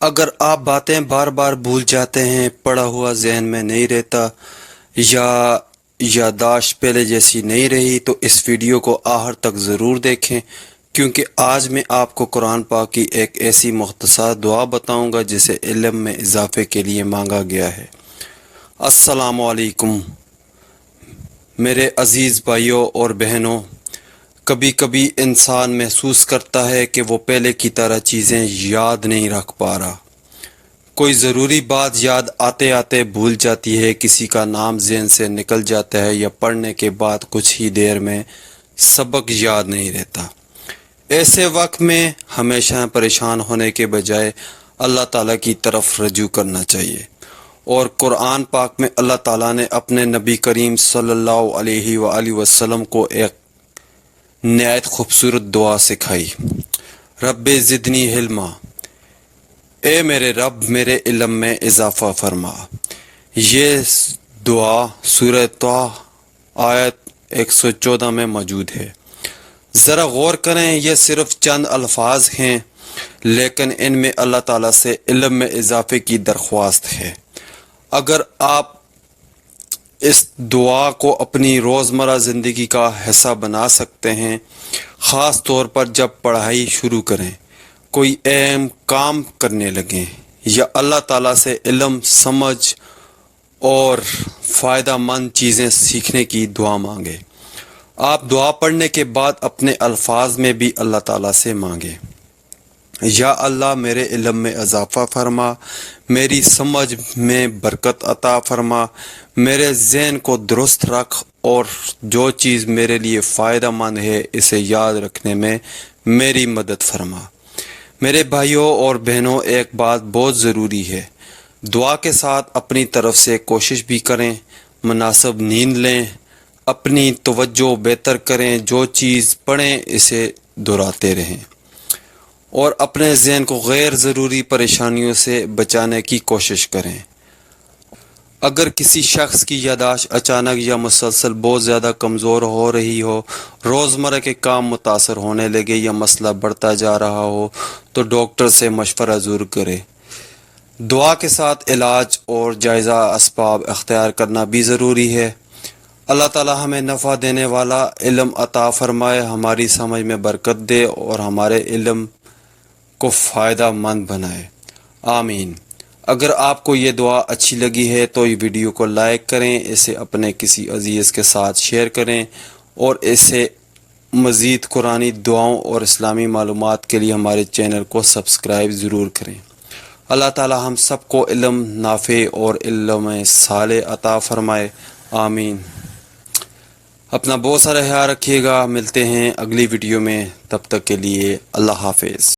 اگر آپ باتیں بار بار بھول جاتے ہیں، پڑھا ہوا ذہن میں نہیں رہتا یا یادداشت پہلے جیسی نہیں رہی، تو اس ویڈیو کو آخر تک ضرور دیکھیں، کیونکہ آج میں آپ کو قرآن پاک کی ایک ایسی مختصر دعا بتاؤں گا جسے علم میں اضافے کے لیے مانگا گیا ہے۔ السلام علیکم میرے عزیز بھائیوں اور بہنوں، کبھی کبھی انسان محسوس کرتا ہے کہ وہ پہلے کی طرح چیزیں یاد نہیں رکھ پا رہا۔ کوئی ضروری بات یاد آتے آتے بھول جاتی ہے، کسی کا نام ذہن سے نکل جاتا ہے، یا پڑھنے کے بعد کچھ ہی دیر میں سبق یاد نہیں رہتا۔ ایسے وقت میں ہمیشہ پریشان ہونے کے بجائے اللہ تعالیٰ کی طرف رجوع کرنا چاہیے، اور قرآن پاک میں اللہ تعالیٰ نے اپنے نبی کریم صلی اللہ علیہ وآلہ وسلم کو ایک نہایت خوبصورت دعا سکھائی۔ رب زدنی علما، اے میرے رب میرے علم میں اضافہ فرما۔ یہ دعا سورہ طٰہٰ آیت 114 میں موجود ہے۔ ذرا غور کریں، یہ صرف چند الفاظ ہیں، لیکن ان میں اللہ تعالیٰ سے علم میں اضافے کی درخواست ہے۔ اگر آپ اس دعا کو اپنی روزمرہ زندگی کا حصہ بنا سکتے ہیں، خاص طور پر جب پڑھائی شروع کریں، کوئی اہم کام کرنے لگیں، یا اللہ تعالیٰ سے علم، سمجھ اور فائدہ مند چیزیں سیکھنے کی دعا مانگیں، آپ دعا پڑھنے کے بعد اپنے الفاظ میں بھی اللہ تعالیٰ سے مانگیں، یا اللہ میرے علم میں اضافہ فرما، میری سمجھ میں برکت عطا فرما، میرے ذہن کو درست رکھ، اور جو چیز میرے لیے فائدہ مند ہے اسے یاد رکھنے میں میری مدد فرما۔ میرے بھائیوں اور بہنوں، ایک بات بہت ضروری ہے، دعا کے ساتھ اپنی طرف سے کوشش بھی کریں، مناسب نیند لیں، اپنی توجہ بہتر کریں، جو چیز پڑھیں اسے دہراتے رہیں، اور اپنے ذہن کو غیر ضروری پریشانیوں سے بچانے کی کوشش کریں۔ اگر کسی شخص کی یادداشت اچانک یا مسلسل بہت زیادہ کمزور ہو رہی ہو، روزمرہ کے کام متاثر ہونے لگے، یا مسئلہ بڑھتا جا رہا ہو، تو ڈاکٹر سے مشورہ ضرور کرے۔ دعا کے ساتھ علاج اور جائزہ اسباب اختیار کرنا بھی ضروری ہے۔ اللہ تعالی ہمیں نفع دینے والا علم عطا فرمائے، ہماری سمجھ میں برکت دے، اور ہمارے علم کو فائدہ مند بنائے، آمین۔ اگر آپ کو یہ دعا اچھی لگی ہے تو یہ ویڈیو کو لائک کریں، اسے اپنے کسی عزیز کے ساتھ شیئر کریں، اور اسے مزید قرآنی دعاؤں اور اسلامی معلومات کے لیے ہمارے چینل کو سبسکرائب ضرور کریں۔ اللہ تعالی ہم سب کو علم نافع اور علم صالح عطا فرمائے، آمین۔ اپنا بہت سارا خیال رکھیے گا، ملتے ہیں اگلی ویڈیو میں، تب تک کے لیے اللہ حافظ۔